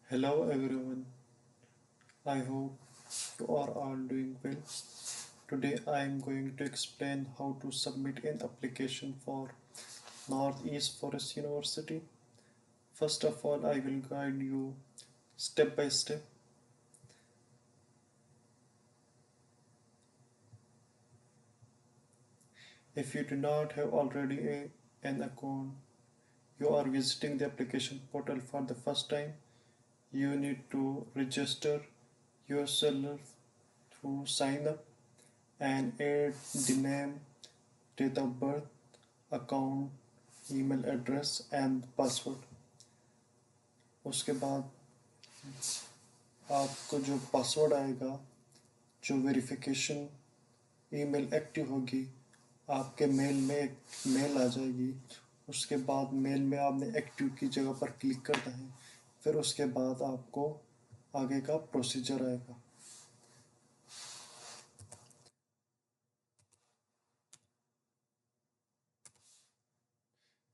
Hello everyone, I hope you are all doing well. Today I am going to explain how to submit an application for Northeast Forest University. First of all, I will guide you step by step. If you do not have already an account, you are visiting the application portal for the first time, you need to register yourself through sign up and add the name, date of birth, account, email address and password. उसके बाद आपको जो password आएगा, जो verification email active होगी, आपके mail में एक मेल आ जाएगी। उसके बाद मेल में आपने एक्टिव की जगह पर क्लिक करना है। फिर उसके बाद आपको आगे का प्रोसीजर आएगा।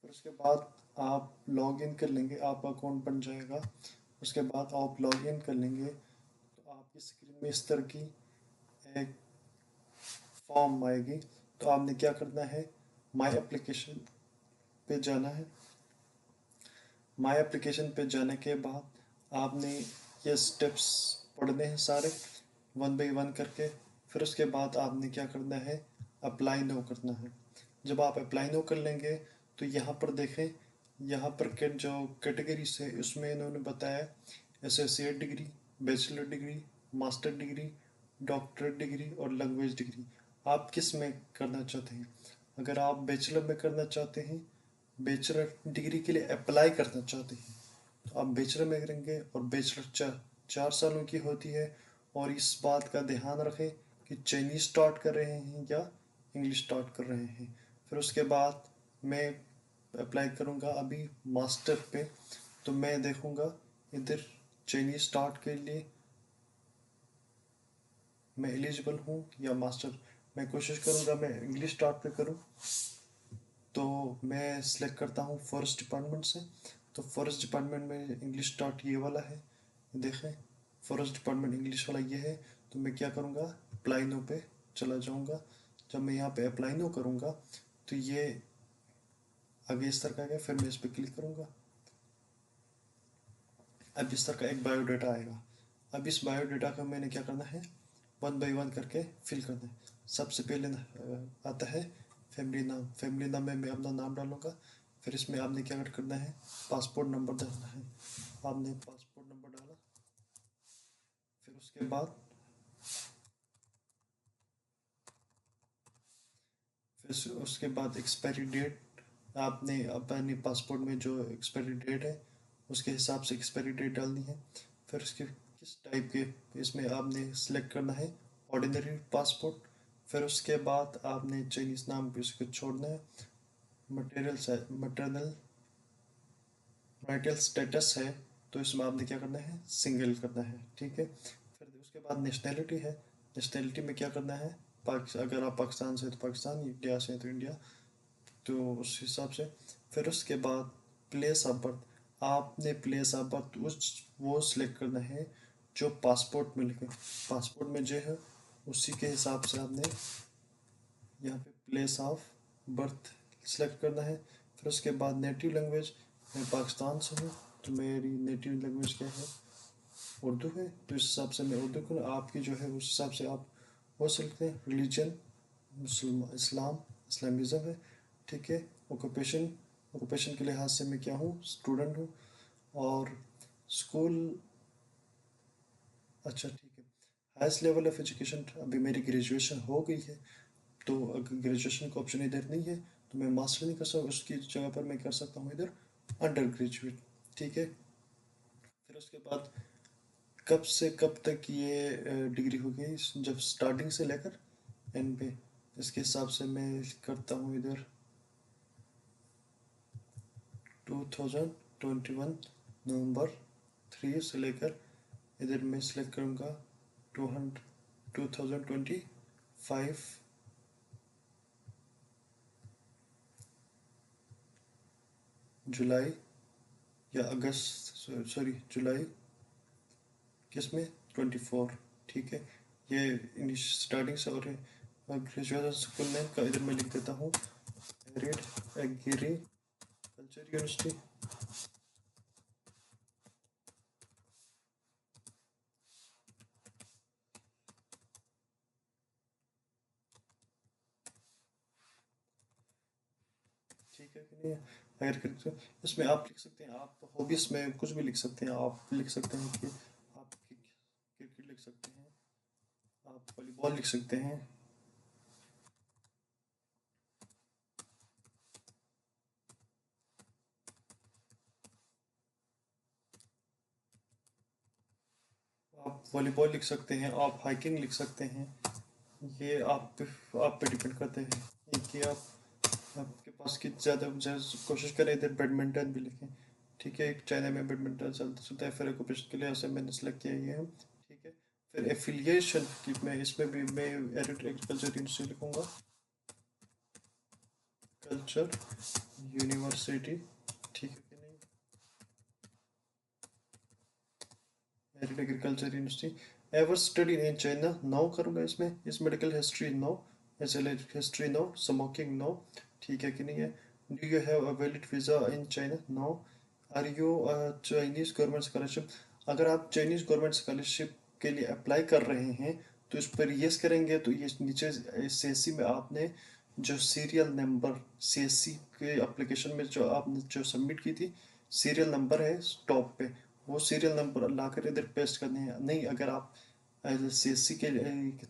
फिर उसके बाद आप लॉग इन कर लेंगे, आपका अकाउंट बन जाएगा। उसके बाद आप लॉग इन कर लेंगे तो आपकी स्क्रीन में इस तरह की एक फॉर्म आएगी। तो आपने क्या करना है, माई एप्लीकेशन पे जाना है। माई एप्लीकेशन पे जाने के बाद आपने ये स्टेप्स पढ़ने हैं सारे, वन बाई वन करके। फिर उसके बाद आपने क्या करना है, अप्लाई नो करना है। जब आप अप्लाई नो कर लेंगे तो यहाँ पर देखें, यहाँ पर के जो कैटेगरीज है उसमें इन्होंने बताया associate degree, bachelor degree, master degree, doctorate degree और लैंग्वेज डिग्री। आप किस में करना चाहते हैं? अगर आप बैचलर में करना चाहते हैं, बैचलर डिग्री के लिए अप्लाई करना चाहते हैं, तो आप बैचलर में करेंगे। और बैचलर 4 सालों की होती है। और इस बात का ध्यान रखें कि चाइनीज स्टार्ट कर रहे हैं या इंग्लिश स्टार्ट कर रहे हैं। फिर उसके बाद मैं अप्लाई करूँगा अभी मास्टर पे। तो मैं देखूँगा इधर चाइनीज स्टार्ट के लिए मैं एलिजिबल हूँ या मास्टर। मैं कोशिश करूँगा मैं इंग्लिश स्टार्ट पे करूँ। तो मैं सिलेक्ट करता हूँ फॉरेस्ट डिपार्टमेंट से। तो फॉरेस्ट डिपार्टमेंट में इंग्लिश स्टार्ट ये वाला है, देखें फॉरेस्ट डिपार्टमेंट इंग्लिश वाला ये है। तो मैं क्या करूँगा, अप्लाई नो पे चला जाऊँगा। जब मैं यहाँ पे अप्लाई नो करूँगा तो ये आगे इस तरह का गया। फिर मैं इस पर क्लिक करूँगा। अब इस तरह का एक बायोडाटा आएगा। अब इस बायोडाटा का मैंने क्या करना है, वन बाई वन करके फिल करना है। सबसे पहले आता है फैमिली नाम। फैमिली नाम में मैं अपना नाम डालूंगा। फिर इसमें आपने क्या करना है, पासपोर्ट नंबर डालना है। आपने पासपोर्ट नंबर डाला। फिर उसके बाद उसके बाद एक्सपायरी डेट, आपने अपने पासपोर्ट में जो एक्सपायरी डेट है उसके हिसाब से एक्सपायरी डेट डालनी है। फिर उसके किस टाइप के इसमें आपने सेलेक्ट करना है, ऑर्डिनरी पासपोर्ट। फिर उसके बाद आपने चाइनीज नाम पे उसको छोड़ना है। मटेरियल मैरिटल स्टेटस है तो इसमें आपने क्या करना है, सिंगल करना है, ठीक है। फिर उसके बाद नेशनैलिटी है। नेशनैलिटी में क्या करना है, अगर आप पाकिस्तान से तो पाकिस्तान, इंडिया से तो इंडिया, तो उस हिसाब से। फिर उसके बाद प्लेस ऑफ बर्थ, आपने प्लेस ऑफ बर्थ उस वो सिलेक्ट करना है जो पासपोर्ट में लिखे। पासपोर्ट में जो है उसी के हिसाब से आपने यहाँ पे प्लेस ऑफ बर्थ सेलेक्ट करना है। फिर उसके बाद नेटिव लैंग्वेज, मैं पाकिस्तान से हूँ तो मेरी नेटिव लैंग्वेज क्या है, उर्दू है। तो इस हिसाब से मैं उर्दू को, आपकी जो है उस हिसाब से आप वो सेलेक्ट करें। रिलीजन इस्लाम, इस्लामिज़म है, ठीक है। ऑक्यूपेशन, ऑक्यूपेशन के लिहाज से मैं क्या हूँ, स्टूडेंट हूँ। और स्कूल, अच्छा ठीक है। हाईएस्ट लेवल ऑफ एजुकेशन, अभी मेरी ग्रेजुएशन हो गई है। तो अगर ग्रेजुएशन का ऑप्शन इधर नहीं है तो मैं मास्टर नहीं कर सकता, उसकी जगह पर मैं कर सकता हूँ इधर अंडर ग्रेजुएट, ठीक है। फिर उसके बाद कब से कब तक ये डिग्री हो गई, जब स्टार्टिंग से लेकर एंड पे, इसके हिसाब से मैं करता हूँ इधर 2021 नवंबर 3 से लेकर इधर मैं सिलेक्ट करूँगा 2025 जुलाई या अगस्त, सॉरी जुलाई किस में 24, ठीक है। ये इंग्लिश स्टार्टिंग से और ग्रेजुएशन स्कूल नेम का इधर मैं लिख देता हूँ, मेरिट एग्रीकल्चर यूनिवर्सिटी। ठीक है कि नहीं है, एग्रीकल्चर। इसमें आप लिख सकते हैं, आप हॉबीज में कुछ भी लिख सकते हैं। आप लिख सकते हैं कि आप क्रिकेट लिख सकते हैं, आप वॉलीबॉल लिख सकते हैं। आप वॉलीबॉल लिख सकते हैं, आप हाइकिंग लिख सकते हैं। ये आप पे डिपेंड करते हैं कि आपके पास कि ज़्यादा कोशिश करें इधर बैडमिंटन भी लिखें। ठीक है, एक चाइना में बैडमिंटन चलता चलता है, फिर ऑक्यूपेशन के लिए ऐसे मैंने सेलेक्ट किया ये है। ठीक है, फिर एफिलिएशन की मैं इसमें भी मैं एग्रीकल्चर यूनिवर्सिटी लिखूंगा, कल्चर यूनिवर्सिटी। ठीक है कि नहीं, merit agriculture university. Ever study in China, no करूँगा इसमें। इस मेडिकल हिस्ट्री नो, एसएलएड हिस्ट्री नो, स्मोकिंग नो। ठीक है कि नहीं है। Do you have a valid visa in China, no. Are you Chinese government scholarship, अगर आप चाइनीज़ गवर्नमेंट स्कॉलरशिप के लिए अप्लाई कर रहे हैं तो इस पर यस करेंगे तो ये नीचे सीएससी में आपने जो सीरियल नंबर, सीएससी के एप्लीकेशन में जो आपने जो सबमिट की थी, सीरियल नंबर है टॉप पे, वो सीरियल नंबर ला कर इधर पेस्ट करने हैं। नहीं, अगर आप सीएससी के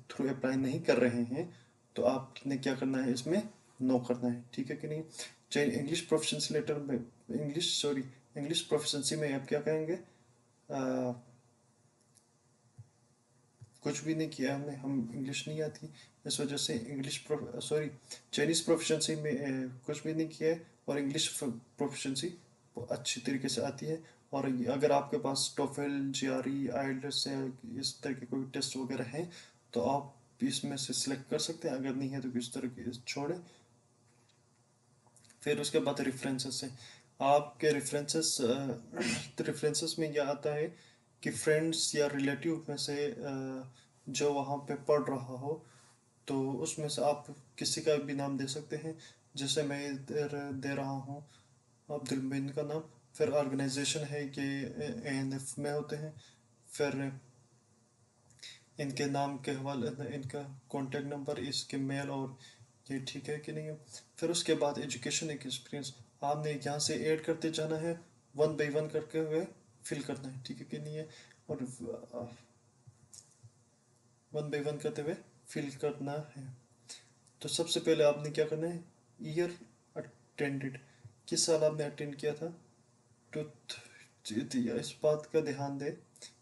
थ्रू अप्लाई नहीं कर रहे हैं तो आपने क्या करना है, इसमें नो करना है। ठीक है कि नहीं। चाहे इंग्लिश प्रोफिशिएंसी लेटर में, इंग्लिश प्रोफिशिएंसी में आप क्या कहेंगे, कुछ भी नहीं किया हमने, हम इंग्लिश नहीं आती, इस वजह से चाइनीज़ प्रोफिशिएंसी में कुछ भी नहीं किया है, और इंग्लिश प्रोफिशिएंसी अच्छी तरीके से आती है। और अगर आपके पास टोफेल, जीआरई, आइएलटीएस या इस तरह के कोई टेस्ट वगैरह हैं तो आप इसमें से सिलेक्ट कर सकते हैं, अगर नहीं है तो किस तरह के छोड़ें। फिर उसके बाद रेफरेंसेस है, आपके रेफरेंसेस रेफरेंसेस में यह आता है कि फ्रेंड्स या रिलेटिव में से जो वहाँ पे पढ़ रहा हो, तो उसमें से आप किसी का भी नाम दे सकते हैं। जैसे मैं इधर दे रहा हूँ अब्दुल मोमिन का नाम। फिर ऑर्गेनाइजेशन है कि एएनएफ में होते हैं। फिर इनके नाम के हवाले, इनका कॉन्टेक्ट नंबर, इसके मेल, और ये ठीक है कि नहीं है। फिर उसके बाद एजुकेशन एक एक्सपीरियंस आपने यहाँ से ऐड करते जाना है, वन बाई वन करके हुए फिल करना है। ठीक है कि नहीं है। और वन बाई वन करते हुए फिल करना है। तो सबसे पहले आपने क्या करना है, ईयर अटेंडेड, किस साल आपने अटेंड किया था, टूथ, इस बात का ध्यान दे।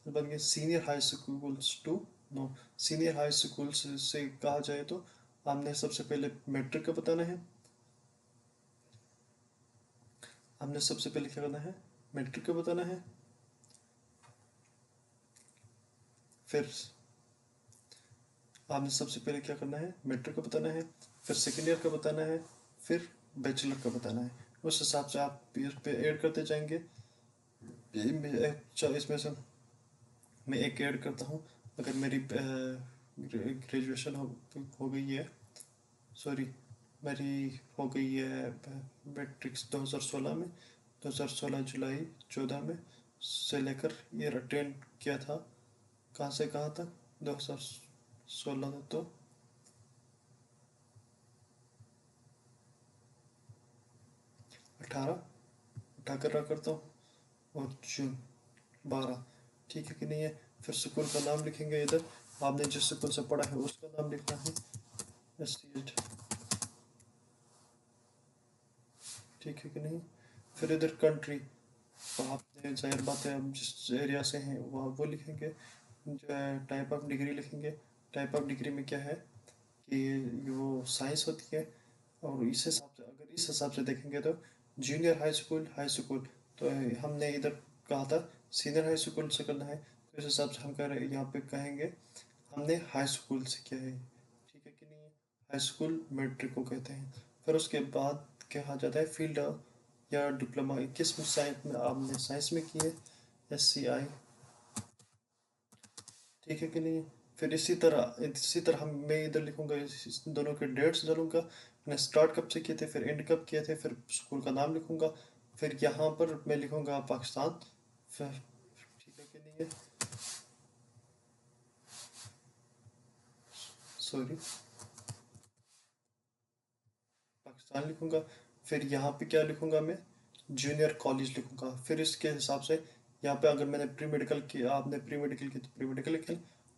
बन गया senior high schools two, no, senior high school से कहा जाए तो हमने सबसे पहले मैट्रिक का बताना है। हमने सबसे पहले क्या करना है, मैट्रिक का बताना है। फिर आपने सबसे पहले क्या करना है, मैट्रिक का बताना है। फिर सेकेंड ईयर का बताना है। फिर बैचलर का बताना है। उस हिसाब से आप इस पे ऐड करते जाएंगे। इसमें से मैं एक ऐड करता हूँ। अगर मेरी ग्रेजुएशन हो गई है, सॉरी, मेरी हो गई है मैट्रिक्स 2016 में, 2016 जुलाई 14 में से लेकर ईयर अटेंड किया था, कहाँ से कहाँ तक, 2016 तक तो 18 उठाकर रख करता हूँ, और जून 12। ठीक है कि नहीं है। फिर स्कूल का नाम लिखेंगे इधर, आपने जिस स्कूल से पढ़ा है उसका नाम लिखना है, एस। ठीक है कि नहीं। फिर इधर कंट्री, तो आपने जाहिर बात है हम जिस एरिया से हैं वहाँ वो लिखेंगे। जो है टाइप ऑफ डिग्री लिखेंगे। टाइप ऑफ डिग्री में क्या है कि वो साइंस होती है, और इस हिसाब से, अगर इस हिसाब से देखेंगे तो जूनियर हाई स्कूल, तो हमने इधर कहा था सीनियर हाई स्कूल से करना है, तो इस हिसाब से हम कह रहे हैं यहाँ पे कहेंगे हमने हाई स्कूल से किया है। ठीक है कि नहीं है। हाई स्कूल मैट्रिक को कहते हैं। फिर उसके बाद कहा जाता है फील्ड या डिप्लोमा, किस साइंस में आपने साइंस में की है, एस सी आई। ठीक है कि नहीं। फिर इसी तरह मैं इधर लिखूंगा, इस दोनों के डेट्स डालूंगा, मैंने स्टार्ट कब से किए थे, फिर एंड कब किए थे, फिर स्कूल का नाम लिखूंगा, फिर यहाँ पर मैं लिखूंगा पाकिस्तान। फिर ठीक है कि नहीं है, सॉरी, पाकिस्तान लिखूंगा। फिर यहाँ पे क्या लिखूंगा मैं, जूनियर कॉलेज लिखूंगा। फिर इसके हिसाब से यहाँ पे अगर मैंने प्री मेडिकल किया, आपने प्री मेडिकल की तो प्री मेडिकल लिखें,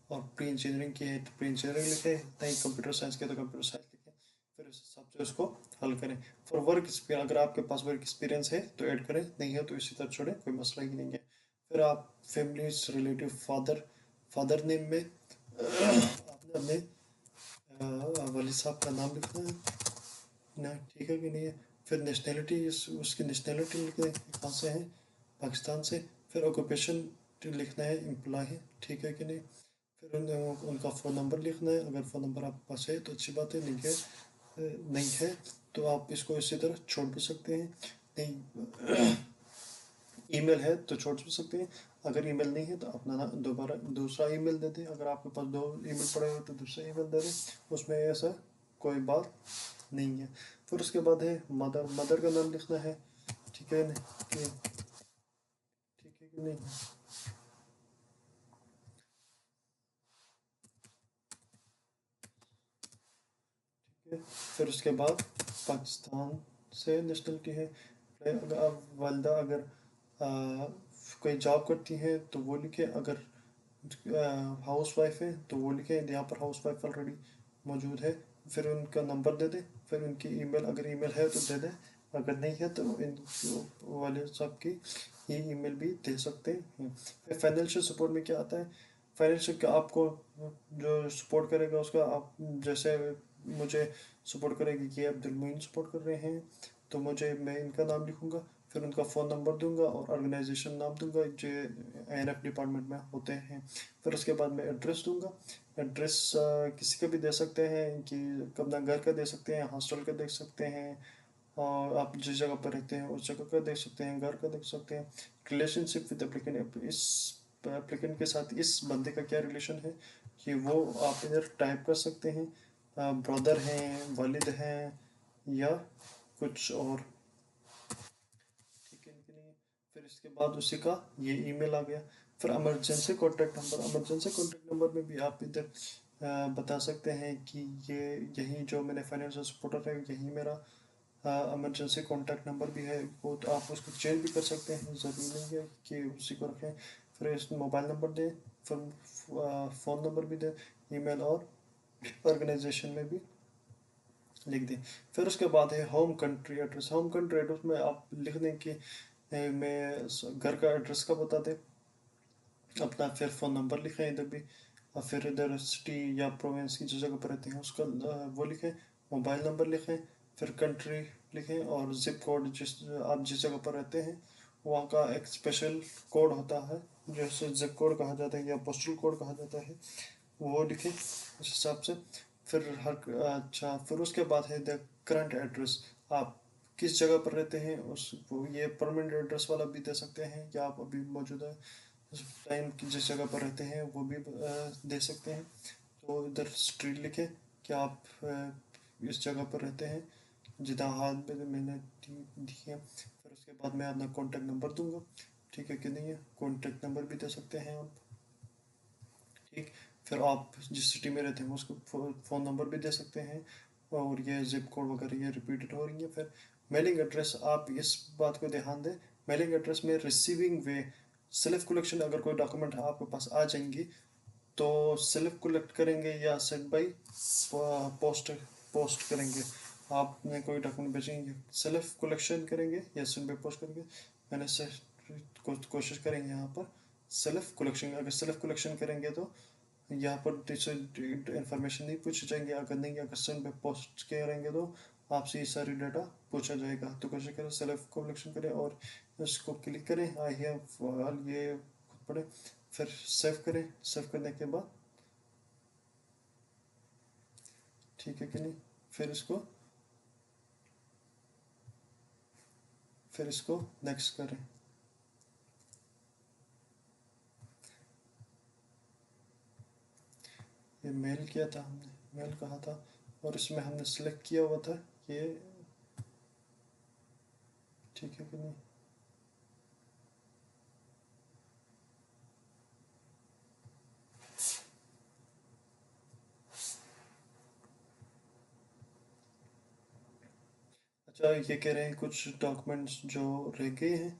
और प्री इंजीनियरिंग की है तो प्री इंजीनियरिंग लिखे, नहीं कंप्यूटर साइंस की तो कंप्यूटर साइंस लिखे। फिर उस हिसाब से उसको हल करें। फॉर वर्क एक्सपीरियंस, अगर आपके पास वर्क एक्सपीरियंस है तो ऐड करें, नहीं है तो इसी तरह छोड़ें, कोई मसला ही नहीं है। फिर आप family relative, father, father name में आपने अपने वालिद साहब का नाम लिखना है ना, ठीक है कि नहीं है। फिर नेशनैलिटी, उसकी नेशनैलिटी लिख दें, कहाँ से है, पाकिस्तान से। फिर ऑक्यूपेशन लिखना है, एम्प्लॉय है, ठीक है कि नहीं। फिर उनका फ़ोन नंबर लिखना है, अगर फ़ोन नंबर आपके पास है तो अच्छी बात है, नहीं है नहीं है तो आप इसको इसी तरह छोड़ भी सकते हैं। नहीं, ईमेल है तो छोड़ भी सकते हैं। अगर ईमेल नहीं है तो अपना ना दोबारा दूसरा ईमेल दे दें, अगर आपके पास दो ईमेल पड़े हो तो दूसरा ईमेल दे दें, उसमें ऐसा कोई बात नहीं है। फिर उसके बाद है मदर, मदर का नाम लिखना है, ठीक है नहीं ठीक है कि नहीं। ठीक है, फिर उसके बाद पाकिस्तान से नेशनलिटी है। अगर आप वालदा अगर आ, कोई जॉब करती हैं तो वो लिखे, अगर हाउस वाइफ है तो वो लिखे, यहाँ पर हाउस वाइफ ऑलरेडी मौजूद है। फिर उनका नंबर दे दें, फिर उनकी ईमेल, अगर ईमेल है तो दे दें, अगर नहीं है तो इन वाले साहब की ही ईमेल भी दे सकते हैं। फिर फाइनेंशियल सपोर्ट में क्या आता है, फाइनेंशियल का आपको जो सपोर्ट करेगा उसका, आप जैसे मुझे सपोर्ट करेगी कि अब्दुल मोइन सपोर्ट कर रहे हैं तो मैं इनका नाम लिखूंगा, फिर उनका फ़ोन नंबर दूंगा और ऑर्गेनाइजेशन नाम दूंगा जो एनएफ डिपार्टमेंट में होते हैं। फिर उसके बाद मैं एड्रेस दूंगा। एड्रेस किसी का भी दे सकते हैं, कि अपना घर का दे सकते हैं, हॉस्टल का दे सकते हैं, और आप जिस जगह पर रहते हैं उस जगह का देख सकते हैं, घर का देख सकते हैं। रिलेशनशिप विद एप्लीकेंट, इस एप्लीकेंट के साथ इस बंदे का क्या रिलेशन है कि वो आप इधर टाइप कर सकते हैं, ब्रदर हैं, वालिद हैं, या कुछ और, ठीक है कि नहीं। फिर इसके बाद उसी का ये ईमेल आ गया। फिर emergency contact number, emergency contact number में भी आप इधर बता सकते हैं कि ये यही जो मैंने फाइनेंशियल सपोर्टर है यही मेरा इमरजेंसी कॉन्टैक्ट नंबर भी है, वो तो आप उसको चेंज भी कर सकते हैं, ज़रूरी नहीं है कि उसी को रखें। फिर इस मोबाइल नंबर दें, फिर फ़ोन नंबर भी दें, ईमेल, और ऑर्गेनाइजेशन में भी लिख दें। फिर उसके बाद है home country address. Home country address में आप लिख दें कि मैं घर का एड्रेस का बता दें अपना, फिर फ़ोन नंबर लिखें इधर भी, और फिर इधर सिटी या प्रोविंस की जिस जगह पर रहते हैं उसका वो लिखें, मोबाइल नंबर लिखें, फिर कंट्री लिखें, और ज़िप कोड, आप जिस जगह पर रहते हैं वहाँ का एक स्पेशल कोड होता है, जैसे ज़िप कोड कहा जाता है या पोस्टल कोड कहा जाता है, वो लिखें उस हिसाब से। फिर अच्छा, फिर उसके बाद है द करंट एड्रेस, आप किस जगह पर रहते हैं उस ये परमानेंट एड्रेस वाला भी दे सकते हैं, या आप अभी मौजूदा टाइम की जिस जगह पर रहते हैं वो भी दे सकते हैं। तो इधर स्ट्रीट लिखें कि आप इस जगह पर रहते हैं, जितना हाल में मैंने दी है। फिर उसके बाद मैं अपना कॉन्टैक्ट नंबर दूंगा, ठीक है कि नहीं है, कॉन्टैक्ट नंबर भी दे सकते हैं आप, ठीक। फिर आप जिस सिटी में रहते हैं उसको फ़ोन नंबर भी दे सकते हैं, और ये जिप कोड वगैरह ये रिपीटेड हो रही है। फिर मेलिंग एड्रेस, आप इस बात को ध्यान दें, मेलिंग एड्रेस में रिसीविंग वे, सेल्फ कलेक्शन, अगर कोई डॉक्यूमेंट आपके पास आ जाएंगी तो सेल्फ कलेक्ट करेंगे या सेंड बाई पोस्ट, पोस्ट करेंगे। आपने कोई डॉक्यूमेंट भेजेंगे, सेल्फ कलेक्शन करेंगे या सेंड बाई पोस्ट करेंगे। मैंने से कोशिश करेंगे यहाँ पर सेल्फ कलेक्शन, अगर सेल्फ कलेक्शन करेंगे तो यहाँ पर इंफॉर्मेशन नहीं पूछी जाएंगे, अगर नहीं, अगर सेंड बाई पोस्ट करेंगे तो आपसे ये सारी डाटा पूछा जाएगा। तो कोशिश करें सेल्फ कलेक्शन करें और इसको क्लिक करें, आई हैव ये खुद पढ़ें, फिर सेव करें, सेव करने के बाद ठीक है कि नहीं। फिर इसको फिर इसको नेक्स्ट करें। ये मेल किया था हमने, मेल कहा था, और इसमें हमने सेलेक्ट किया हुआ था ये, ठीक है कि नहीं। अच्छा, ये कह रहे हैं कुछ डॉक्यूमेंट्स जो रह गए हैं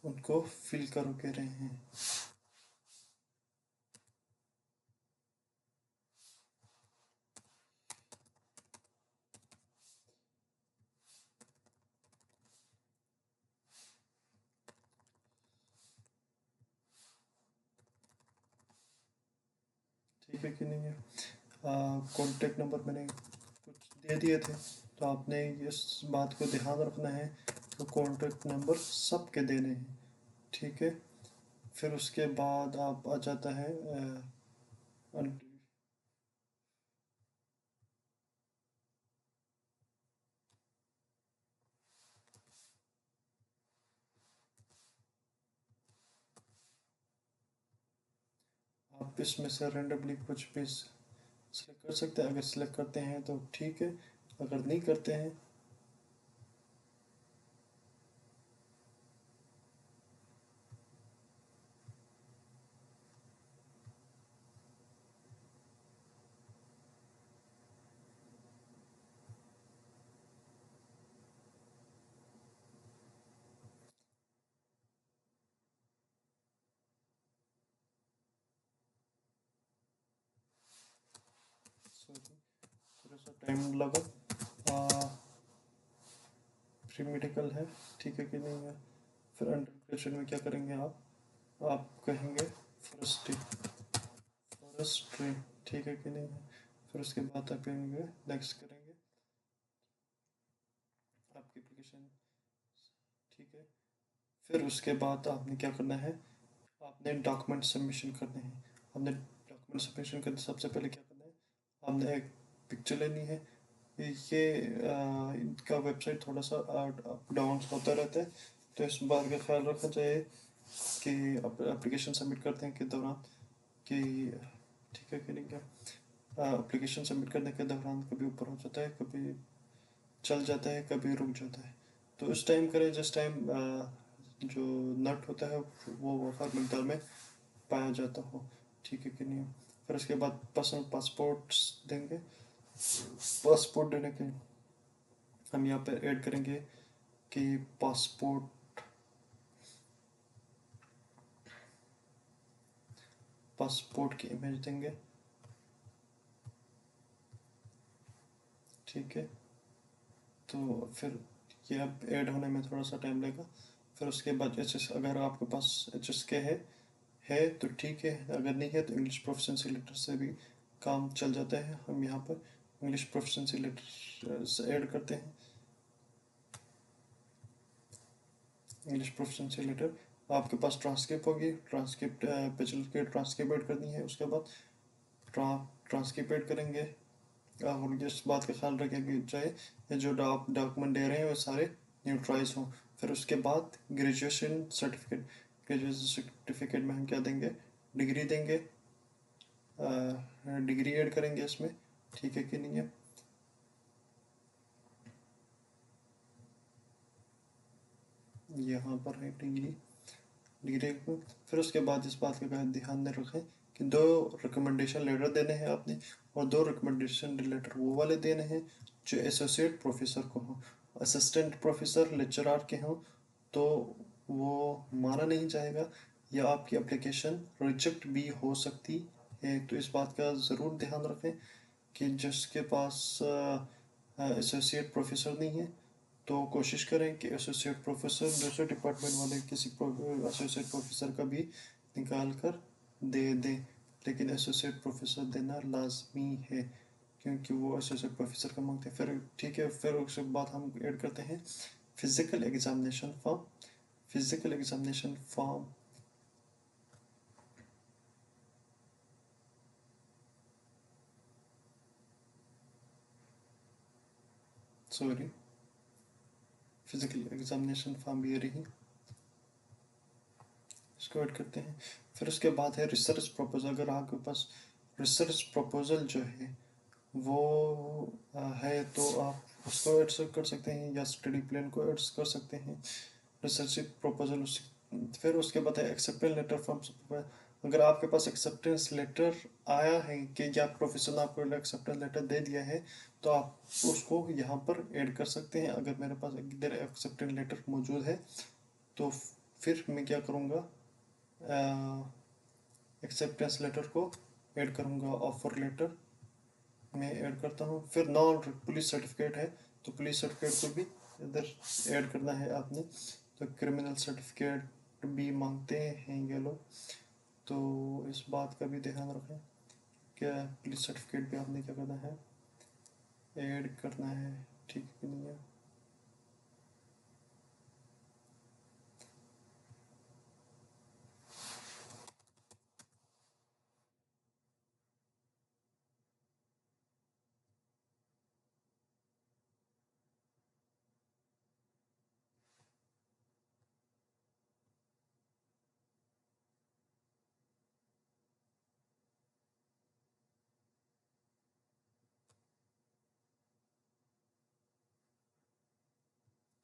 उनको फिल करो कह रहे हैं। ठीक है कि नहीं है। कॉन्टेक्ट नंबर मैंने कुछ दे दिए थे, तो आपने इस बात को ध्यान रखना है, तो कॉन्टेक्ट नंबर सबके देने हैं, ठीक है। फिर उसके बाद आप आ जाता है अन- आप इसमें से रेंडमली कुछ भी सिलेक्ट कर सकते हैं। अगर सिलेक्ट करते हैं तो ठीक है, अगर नहीं करते हैं सॉरी, थोड़ा सा टाइम लगा। प्री मेडिकल है, ठीक है कि नहीं है। फिर अंडर ग्रेजुएट में क्या करेंगे आप कहेंगे फॉरेस्ट्री, फॉरेस्ट्री, ठीक है कि नहीं है। फिर उसके बाद आप कहेंगे नेक्स्ट करेंगे, आपकी एप्लीकेशन, ठीक है। फिर उसके बाद आपने क्या करना है, आपने डॉक्यूमेंट सबमिशन करने हैं। हमने डॉक्यूमेंट सबमिशन करने सबसे पहले क्या करना है, हमने एक पिक्चर लेनी है। ये इनका वेबसाइट थोड़ा सा अप डाउन होता रहता है, तो इस बात का ख्याल रखा जाए कि एप्लीकेशन सबमिट करने के दौरान कि, ठीक है कि नहीं क्या, एप्लीकेशन सबमिट करने के दौरान कभी ऊपर हो जाता है, कभी चल जाता है, कभी रुक जाता है। तो उस टाइम करें जिस टाइम जो नट होता है वो वफर मकदार में पाया जाता हो, ठीक है कि नहीं। फिर उसके बाद पर्सनल पासपोर्ट देंगे। पासपोर्ट देने के हम यहाँ पे ऐड करेंगे कि पासपोर्ट, पासपोर्ट की इमेज देंगे, ठीक है। तो फिर ये अब ऐड होने में थोड़ा सा टाइम लगेगा। फिर उसके बाद एच एस, अगर आपके पास एच एस के है तो ठीक है, अगर नहीं है तो इंग्लिश प्रोफिशिएंसी लेटर से भी काम चल जाता है। हम यहाँ पर इंग्लिश प्रोफिशिएंसी लेटर से ऐड करते हैं, इंग्लिश प्रोफिशिएंसी लेटर। आपके पास ट्रांसक्रिप्ट होगी, ट्रांसक्रिप्ट बैचलर की ट्रांसक्रिप्ट ऐड करनी है। उसके बाद ट्रांसक्रिप्ट ऐड करेंगे, और इस बात का ख्याल रखें कि चाहे ये जो आप डॉक्यूमेंट दे रहे हैं वो सारे न्यूट्राइज हों। फिर उसके बाद ग्रेजुएशन सर्टिफिकेट, ग्रेजुएशन सर्टिफिकेट में हम क्या देंगे, डिग्री देंगे, डिग्री ऐड करेंगे इसमें, ठीक है कि नहीं है। यहाँ पर है डिग्री, डिग्री। फिर उसके बाद इस बात का ध्यान में रखें कि 2 रिकमेंडेशन लेटर देने हैं आपने, और 2 रिकमेंडेशन लेटर वो वाले देने हैं जो एसोसिएट प्रोफेसर को हों। असिस्टेंट प्रोफेसर लेक्चरार के हों तो वो माना नहीं जाएगा, या आपकी एप्लीकेशन रिजेक्ट भी हो सकती है। तो इस बात का ज़रूर ध्यान रखें कि जिसके पास एसोसिएट प्रोफेसर नहीं है तो कोशिश करें कि एसोसिएट प्रोफेसर दूसरे डिपार्टमेंट वाले किसी एसोसिएट प्रोफेसर का भी निकाल कर दे दें। लेकिन एसोसिएट प्रोफेसर देना लाजमी है, क्योंकि वो एसोसिएट प्रोफेसर का मांगते हैं। फिर ठीक है, फिर उसके बाद हम ऐड करते हैं physical examination form, physical examination form, sorry, physical examination form भी रही, इसको ऐड करते हैं। फिर उसके बाद है रिसर्च प्रपोजल। अगर आपके पास रिसर्च प्रपोजल जो है वो है, तो आप उसको एड कर सकते हैं या स्टडी प्लान को एड कर सकते हैं। रिसर्च प्रपोजल फिर उसके बाद है एक्सेप्टेंस लेटर फ्रॉम। अगर आपके पास एक्सेप्टेंस लेटर आया है कि या प्रोफेसर ने आपको एक्सेप्टेंस लेटर दे दिया है, तो आप उसको यहाँ पर ऐड कर सकते हैं। अगर मेरे पास इधर एक्सेप्टेंस लेटर मौजूद है तो फिर मैं क्या करूँगा, एक्सेप्टेंस लेटर को ऐड करूँगा। ऑफर लेटर में ऐड करता हूँ। फिर नॉन पुलिस सर्टिफिकेट है तो पुलिस सर्टिफिकेट को भी इधर ऐड करना है आपने। तो क्रिमिनल सर्टिफिकेट भी मांगते हैं ये लोग, तो इस बात का भी ध्यान रखें। क्या पुलिस सर्टिफिकेट भी आपने क्या करना है, ऐड करना है, ठीक है नहीं है।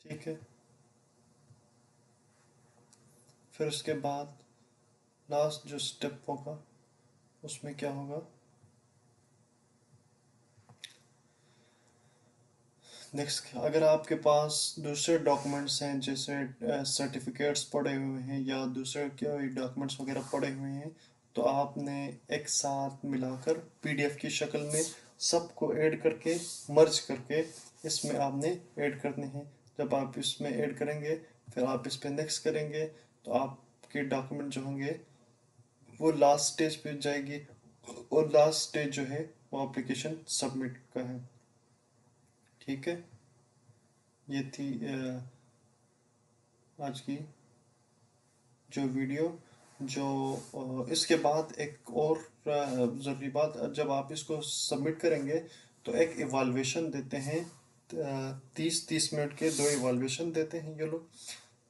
ठीक है। फिर उसके बाद लास्ट जो स्टेप होगा उसमें क्या होगा, नेक्स्ट अगर आपके पास दूसरे डॉक्यूमेंट्स हैं जैसे सर्टिफिकेट्स पड़े हुए हैं या दूसरे क्या डॉक्यूमेंट्स वगैरह पड़े हुए हैं, तो आपने एक साथ मिलाकर पीडीएफ की शक्ल में सबको ऐड करके मर्ज करके इसमें आपने ऐड करने हैं। जब आप इसमें ऐड करेंगे फिर आप इस पर नेक्स्ट करेंगे तो आपके डॉक्यूमेंट जो होंगे वो लास्ट स्टेज पे जाएगी। और लास्ट स्टेज जो है वो एप्लीकेशन सबमिट का है। ठीक है, ये थी आज की जो वीडियो। जो इसके बाद एक और ज़रूरी बात, जब आप इसको सबमिट करेंगे तो एक इवाल्वेशन देते हैं। 30-30 मिनट के 2 इवाल्वेशन देते हैं ये लोग।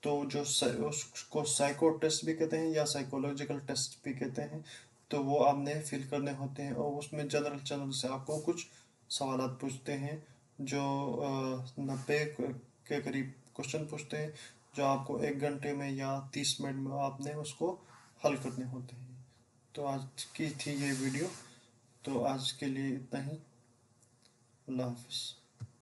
तो जो उसको साइको टेस्ट भी कहते हैं या साइकोलॉजिकल टेस्ट भी कहते हैं। तो वो आपने फिल करने होते हैं और उसमें जनरल जनरल से आपको कुछ सवाल पूछते हैं जो 90 के करीब क्वेश्चन पूछते हैं, जो आपको 1 घंटे में या 30 मिनट में आपने उसको हल करने होते हैं। तो आज की थी ये वीडियो, तो आज के लिए इतना ही। अल्लाह हाफिज़।